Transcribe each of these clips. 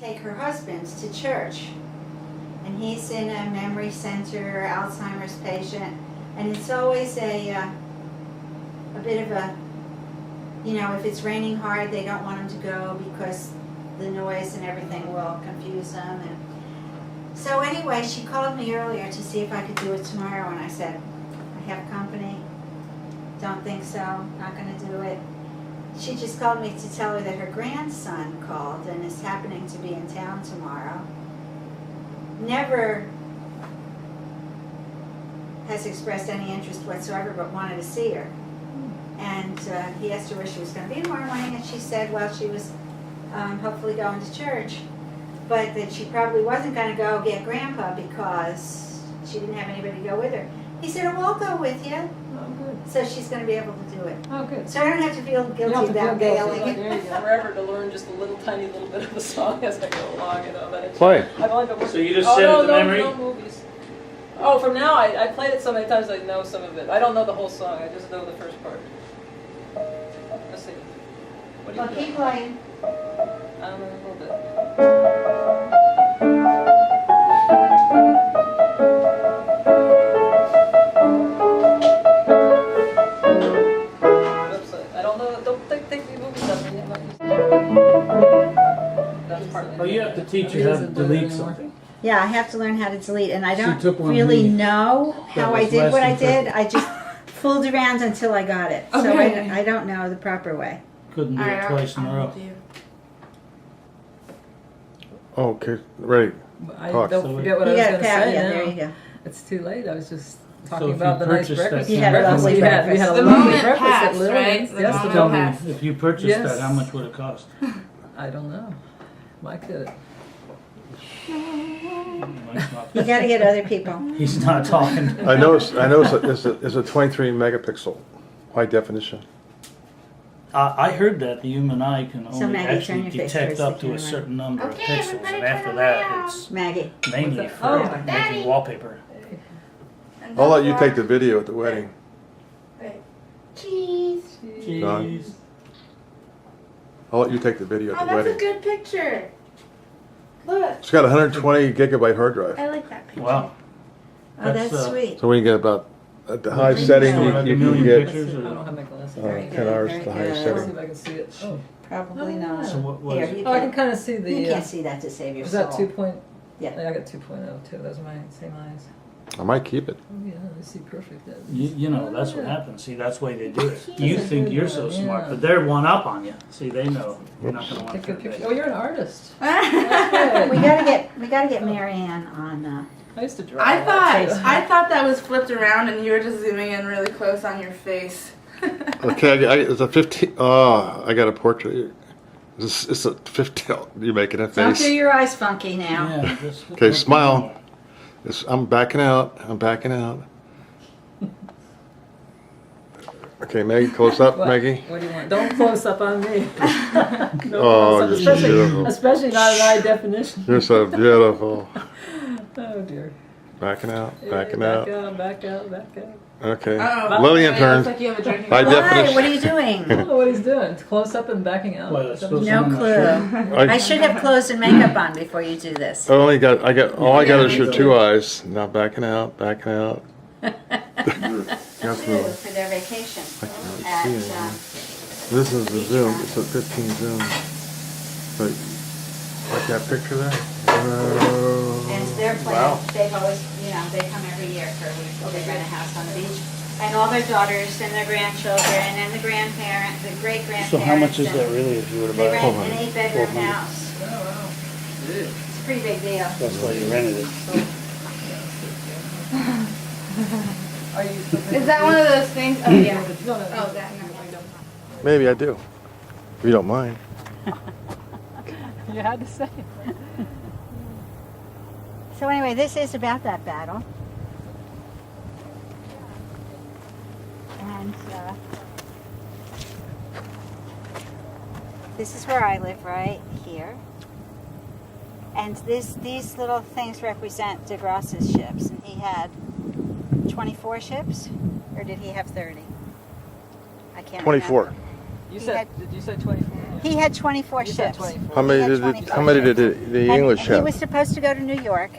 take her husband to church. And he's in a memory center, Alzheimer's patient. And it's always a bit of a, you know, if it's raining hard, they don't want him to go because the noise and everything will confuse them. And so anyway, she called me earlier to see if I could do it tomorrow, and I said, I have company, don't think so, not gonna do it. She just called me to tell her that her grandson called and is happening to be in town tomorrow. Never has expressed any interest whatsoever, but wanted to see her. And he asked her where she was going to be tomorrow morning, and she said, well, she was hopefully going to church, but that she probably wasn't going to go get Grandpa because she didn't have anybody to go with her. He said, oh, I'll go with you. Oh, good. So she's going to be able to do it. Oh, good. So I don't have to feel You guilty don't have to about feel guilty. bailing. There you go. Forever to learn just a little tiny little bit of a song as I go along, you know. But it's, Play. I've only been working. So you just said it to memory? No movies. Oh, from now I played it so many times I know some of it. I don't know the whole song. I just know the first part. Let's see. What do you Well, do? keep playing. I don't know a little bit. Oops, I don't know. Don't take the movies up. I'm not used to it. That's part of it. Oh, you have to teach her how to delete something. Yeah, I have to learn how to delete, and I She don't took one really meeting. know how I was did less what I than did. I just fooled around until I got it. So Okay. I don't know the proper way. Couldn't do it twice in a row. Okay, ready. I Talk. don't forget what I You was got going it, to Pat. say Yeah, now. there you go. It's too late. I was just So talking if about you the nice purchased that breakfast. You had a lovely We had a breakfast. The lovely moment breakfast at passed, Lillian's. right? The Yes, moment Tell me, passed. if you purchased Yes. that, how much would it cost? I don't know. Mike did it. Mike's not- You got to get other people. He's not talking. I know it's a 23 megapixel, high definition. I heard that the human eye can So, only Maggie, turn actually your face detect towards the up to a camera. certain number of Okay, pixels, everybody and after turn that, around. it's Maggie. mainly What's that? for Oh, making Daddy. wallpaper. I'll let you take the video at the wedding. Cheese. Jeez. I'll let you take the video Oh, at the that's a wedding. good picture. Look. It's got a 120 gigabyte hard drive. I like that picture. Wow. Oh, that's That's, sweet. So when you get about at the high So setting, So like you a can million get pictures? I don't Or, have my glasses. Very 10 good, hours very to high good. Let's see setting. if I can see it. Oh, Probably not. so what Here, was you oh I can can, kind of see the. you can't see that to save your Is soul. that 2 point? Yeah. I got 2.0 too. Those are my same eyes. I might keep it. Oh yeah, I see perfect. you know, that's what Yeah. happens. See, that's the way they do it. That's You a think good you're one, so yeah. smart, but they're one up on you. See, they know you're not going to want Take to good put picture. it Oh, you're an artist. We That's gotta get Mary Ann on. I used to draw. I a lot, too. thought that was flipped around and you were just zooming in really close on your face. Okay, it's a 15. Oh, I got a portrait. It's a 15. You're making a Don't do face. your eyes funky now. Yeah, just- Okay, smile. I'm backing out. I'm backing out. Okay, Maggie, close up, What? Maggie. What do you want? Don't close up on me. No Oh, close-up, you're beautiful. especially not in high definition. You're so beautiful. Oh dear. Backing out, Yeah, backing back out. out, back out, back out. Okay. Uh-oh. Lillian It looks turns. like you have a drinking High problem. Why? definition. What are you I doing? don't know what he's doing. It's close up and backing out. Well, it's supposed to No be on the clue. shirt. I should have clothes and makeup on before you do this. All I got is your two eyes. Now backing out, backing out. That's Good the- for their vacation. I can't really At, see it. This is the zoom. It's a 15 zoom. But like that picture there. And it's their plan. Wow. They've always, they come every year for a week. They rent a house on the beach. And all their daughters and their grandchildren and the grandparents, the great-grandparents. So how much is and that really if you were to They buy rent it? an 8-bedroom 1200. house. Oh wow. It's a pretty big deal. That's why you rented it. Are you? Is that one of those things? Oh, yeah. No, no. Oh, that. Maybe I do. If you don't mind. You had to say. So anyway, this is about that battle. And this is where I live, right here. And these little things represent DeGrasse's ships. And he had 24 ships, or did he have 30? I can't 24. remember. You He said? had- Did you say 24? He had 24 You said ships. 24. How many He had did 24 how many did ships. the And English He have? was supposed to go to New York.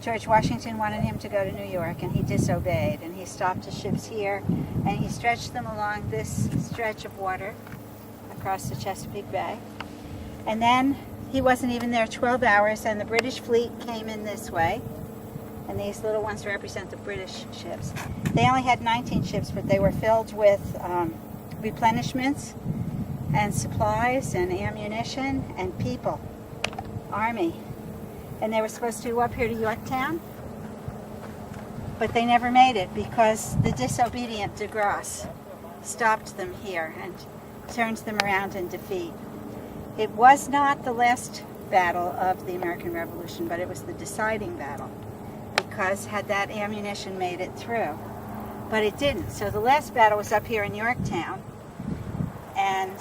George Washington wanted him to go to New York, and he disobeyed. And he stopped his ships here, and he stretched them along this stretch of water across the Chesapeake Bay. And then he wasn't even there 12 hours, and the British fleet came in this way. And these little ones represent the British ships. They only had 19 ships, but they were filled with replenishments and supplies and ammunition and people, army. And they were supposed to go up here to Yorktown, but they never made it because the disobedient de Grasse stopped them here and turned them around in defeat. It was not the last battle of the American Revolution, but it was the deciding battle, because had that ammunition made it through. But it didn't. So the last battle was up here in Yorktown, and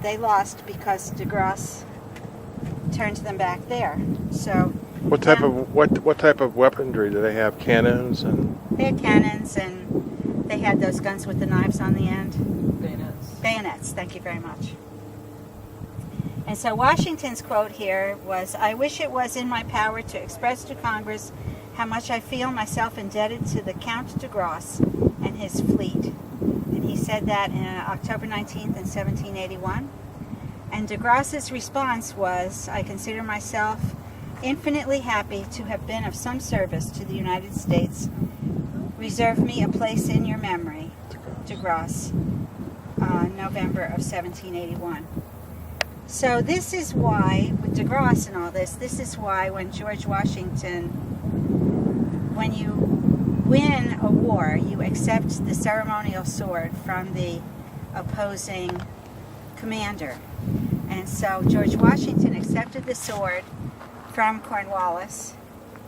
they lost because de Grasse turned them back there. So What type of weaponry do they have? Cannons and they had cannons, and they had those guns with the knives on the end. Bayonets. Bayonets, thank you very much. And so Washington's quote here was, "I wish it was in my power to express to Congress how much I feel myself indebted to the Count de Grasse and his fleet." And he said that on October 19th in 1781. And de Grasse's response was, "I consider myself infinitely happy to have been of some service to the United States. Reserve me a place in your memory." De Grasse, November of 1781. So this is why, with de Grasse and all this is why when George Washington, when you win a war, you accept the ceremonial sword from the opposing commander. And so George Washington accepted the sword from Cornwallis,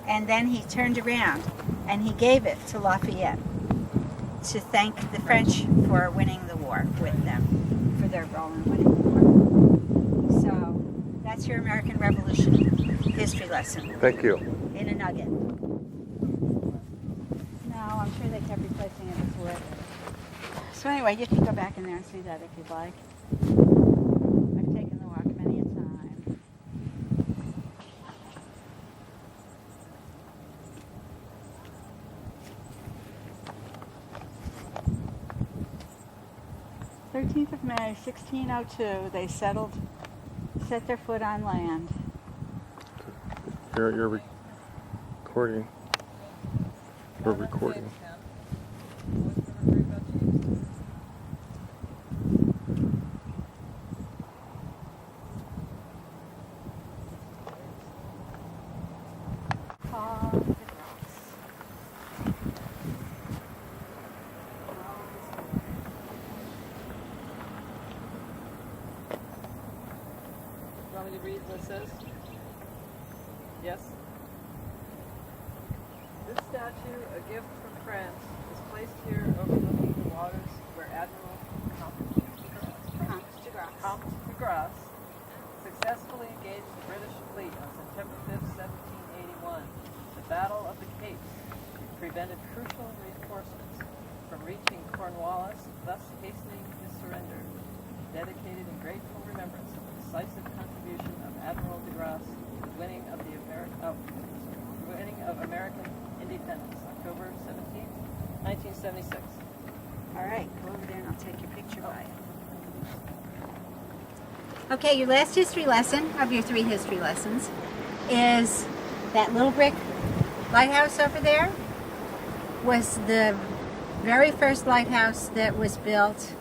and then he turned around and he gave it to Lafayette to thank the French for winning the war with them, for their role in winning the war. So that's your American Revolution history lesson thank you. in a nugget. No, I'm sure they kept replacing it with wood. So anyway, you can go back in there and see that if you'd like. I've taken the walk many a time. "13th of May, 1602, they set their foot on land." You're recording. We're recording. You want me to read what it says? Yes? This statue, a gift from France, is placed here overlooking the waters where Admiral Comte de Grasse successfully engaged the British fleet on September 5th, 1781. The Battle of the Capes prevented crucial reinforcements from reaching Cornwallis, thus hastening his surrender. Dedicated in grateful remembrance of the decisive contribution of Admiral de Grasse to the winning of American independence, October 17th, 1976. All right, go over there and I'll take your picture by it. Okay, your last history lesson of your 3 history lessons is that little brick lighthouse over there was the very first lighthouse that was built,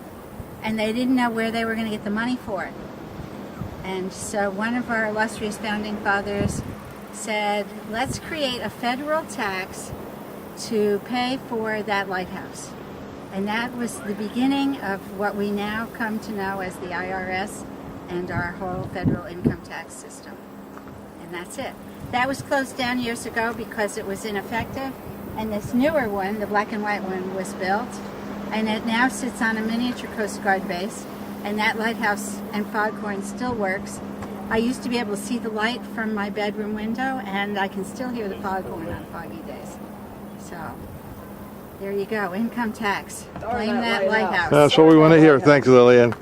and they didn't know where they were going to get the money for it. And so one of our illustrious founding fathers said, let's create a federal tax to pay for that lighthouse. And that was the beginning of what we now come to know as the IRS and our whole federal income tax system. And that's it. That was closed down years ago because it was ineffective, and this newer one, the black and white one, was built, and it now sits on a miniature Coast Guard base, and that lighthouse and foghorn still works. I used to be able to see the light from my bedroom window, and I can still hear the foghorn on foggy days. So there you go, income tax. Blame that lighthouse. That's what we want to hear. Thanks, Lillian.